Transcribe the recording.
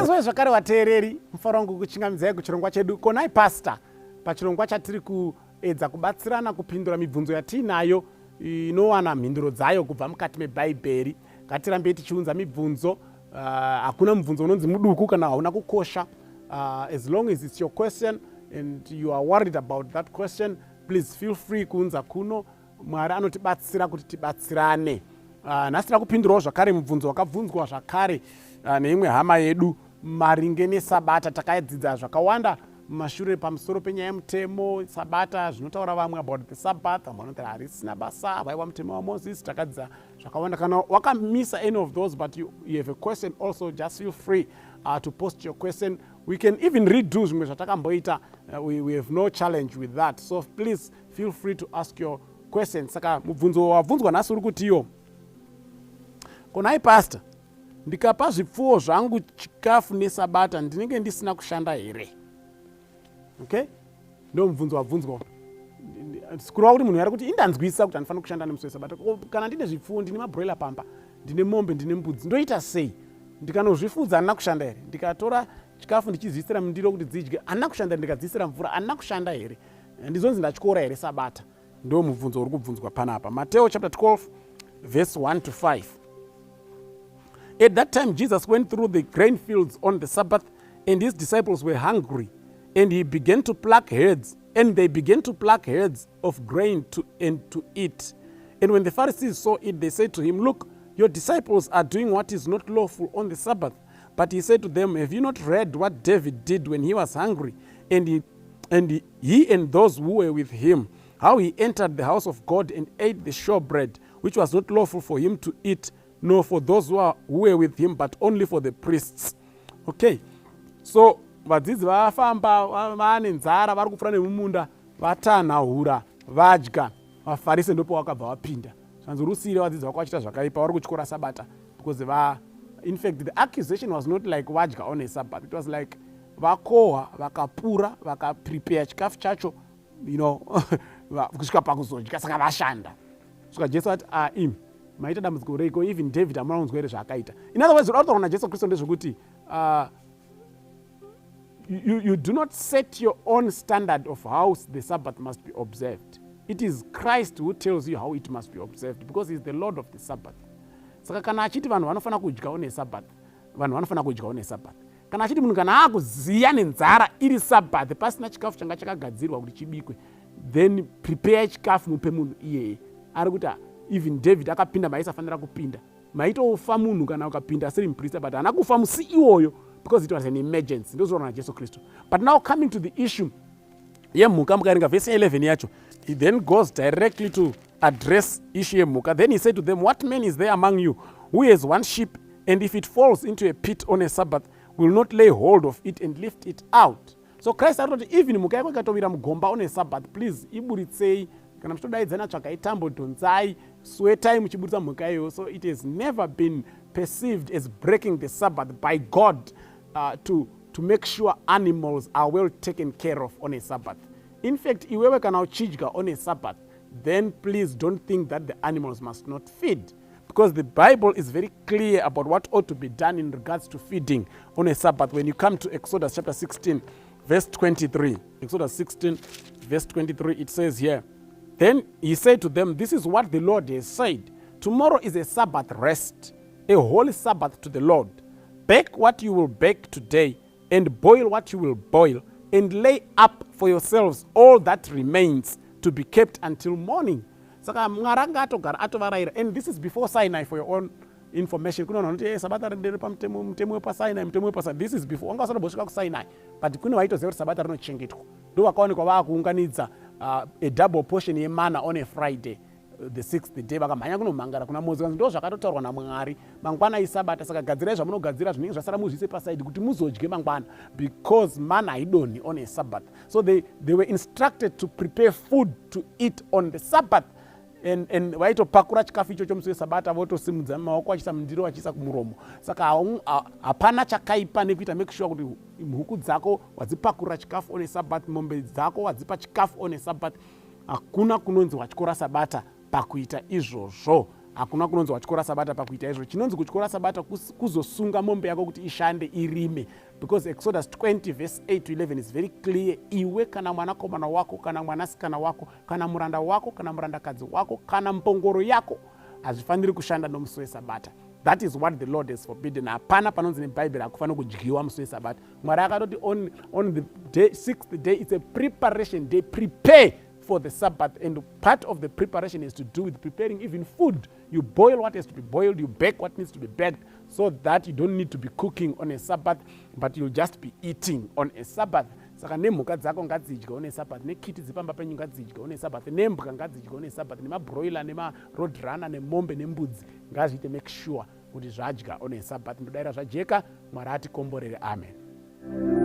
Ndinozwe zvakare vateereri mufaro wangu kuchingamidzai kuchirongwa chedu konai pastor pachirongwa chatiri kuedza kubatsirana kupindura mibvunzo yatiinayo inowana mhinduro dzayo kubva mukati mebhaibheri. Ngatirambei tichiunza mibvunzo. Hakuna mubvunzo unonzi muduku kana hauna kukosha. As long as it's your question and you are worried about that question, please feel free kuunza kuno. Mwari anotibatsira kuti tibatsirane. Nhasi kupindurawo zvakare mubvunzo wakabvunzwa zvakare neimwe hama yedu maringe nesabata. Takadzidza zvakawanda mumashure pamusoro penyaya yemutemo sabata, zvinotaura vamwe about the sabbath, vamwe vanoti harisina basa, vaiwa mutemo waMoses. Takadzidza zvakawanda. Kana wakamisa any of those but you have a question also, just feel free to post your question. We can even redo zvimwe zvatakamboita. We have no challenge with that, so please feel free to ask your questions. Saka mubvunzo wabvunzwa nhasi uri kuti iyo konai pastor, ndikapa zvipfuyo zvangu chikafu nesabata ndinenge ndisina kushanda here? Okay, ndo mubvunzo wabvunzwa. Sikurwa kuti munhu ari kuti indanzwisa kuti andifana kushanda nemusi wesabata. Kana ndine zvipfuyo, ndine mabroiler pamba, ndine mombe, ndine mbudzi, ndoita sei? Ndikanozvifudza handina kushanda here? Ndikatora chikafu ndichidziisira mundiro kuti dzidye, handina kushanda here? Ndikadziisira mvura, handina kushanda here? Ndizonzi ndatyora here sabata? Ndo mubvunzo uri kubvunzwa panapa. Mateo chapter 12 verse 1 to 5. At that time Jesus went through the grain fields on the Sabbath, and his disciples were hungry, and he began to pluck heads, and they began to pluck heads of grain to eat. And when the Pharisees saw it, they said to him, "Look, your disciples are doing what is not lawful on the Sabbath." But he said to them, "Have you not read what David did when he was hungry, and he and those who were with him, how he entered the house of God and ate the showbread, which was not lawful for him to eat, nor for those who were with him, but only for the priests." Okay, so vadzidzi vafamba vane nzara, vari kufura nemumunda, vatanhaura, vadya. VaFarisi ndipo vakabva vapinda. Zvanzi rusire vadzidzi vako vachita zvakaipa, vari kutyora sabata, because in fact the accusation was not like vadya on a Sabbath. It was like vakohwa, vakapura, vakaprepare chikafu chacho, kusvika pakuzodya, saka vashanda. Saka Jesu ati maita dambudziko reiko, even David hamuna kunzwa here zvaakaita. In other words, utaura naJesu Kristu ndezvekuti you do not set your own standard of how the Sabbath must be observed. It is Christ who tells you how it must be observed, because he is the Lord of the Sabbath. Saka kana achiti vanhu vanofana kudya on a Sabbath, vanhu vanofana kudya on a Sabbath. Kana achiti munhu kana akuziya nenzara iri Sabbath, pasina chikafu changa chakagadzirwa kuti chibikwe, then prepare chikafu mupe munhu iyeye. Ari kuti even David akapinda maisafanira kupinda. Maitofa munhu kana ukapinda siri muprista, but haana kufa musi iwoyo, because it was an emergency. Ndozvaona naJesu Kristu. But now coming to the issue yemhuka, mukaringa verse 11 yacho, he then goes directly to address issue yemhuka. Then he said to them, "What man is there among you who has one sheep, and if it falls into a pit on a Sabbath, will not lay hold of it and lift it out?" So Christ said, even mhuka yako ikatowira mugomba on a Sabbath, please iburitsei. Kana muchitodaidzana tsvakai donzai, swetai muchiburitsa mhuka iyoyo. So it has never been perceived as breaking the Sabbath by God to make sure animals are well taken care of on a Sabbath. In fact, iwewe kana uchidya on a Sabbath, then please don't think that the animals must not feed, because the Bible is very clear about what ought to be done in regards to feeding on a Sabbath. When you come to Exodus chapter 16 verse 23, Exodus 16 verse 23, it says here, "Then he said to them, this is what the Lord has said. Tomorrow is a Sabbath rest, a holy Sabbath to the Lord. Bake what you will bake today, and boil what you will boil, and lay up for yourselves all that remains to be kept until morning." Saka Mwari atogara atovarayira, and this is before Sinai, for your own information. Kuna vanhu vanoti sabata rindere pamutemo wepaSinai, mutemo wepaSinai. This is before. Wanga vasatobosvika kuSinai, but kune vaitoziva kuti sabata rinochengetwa. Ndo vakaonekwa vakuunganidza a double portion yemana on a Friday, the 6th day, vakamhanya kunomhangara kuna Mozisi. Ndo zvakatotaurwa naMwari, mangwana isabata. Saka gadzirai zvamunogadzira zvinenge zvasara muzvise pasaidi kuti muzodye mangwana, because mana haidonhi on a Sabbath. So they were instructed to prepare food to eat on the Sabbath. And vaitopakura chikafu icho chomusi wesabata votosimudza maoko vachiisa mundiro vachiisa kumuromo. Saka hapana chakaipa nekuita make sure kuti huku dzako wadzipakurira chikafu on a Sabbath, mombe dzako wadzipa chikafu on a Sabbath. Hakuna kunonzi watyora sabata pakuita izvozvo. hakuna kunonzi watyora sabata pakuita izvo. Chinonzi kutyora sabata kuzosunga mombe yako kuti ishande irime, because Exodus 20 verse 8 to 11 is very clear. Iwe kana mwanakomana wako kana mwanasikana wako kana muranda wako kana murandakadzi wako kana mbongoro yako hazvifaniri kushanda nomusi wesabata. That is what the Lord has forbidden. Hapana panonzi nebhaibheri hakufaniri kudyiwa musi wesabata. Mwari akatoti on the day, 6th day, it's a preparation day. Prepare for the Sabbath, and part of the preparation is to do with preparing even food. You boil what has to be boiled, you bake what needs to be baked, so that you don't need to be cooking on a Sabbath, but you'll just be eating on a Sabbath. Saka nemhuka dzako ngadzidye on a Sabbath, nekiti dzipamba penyu ngadzidye on a Sabbath, nembwa ngadzidye on a Sabbath, nemabroiler nemaroadrunner nemombe nembudzi ngazviite make sure kuti zvadya on a Sabbath. Ndodayira zvajeka, Mwari atikomborere. Amen.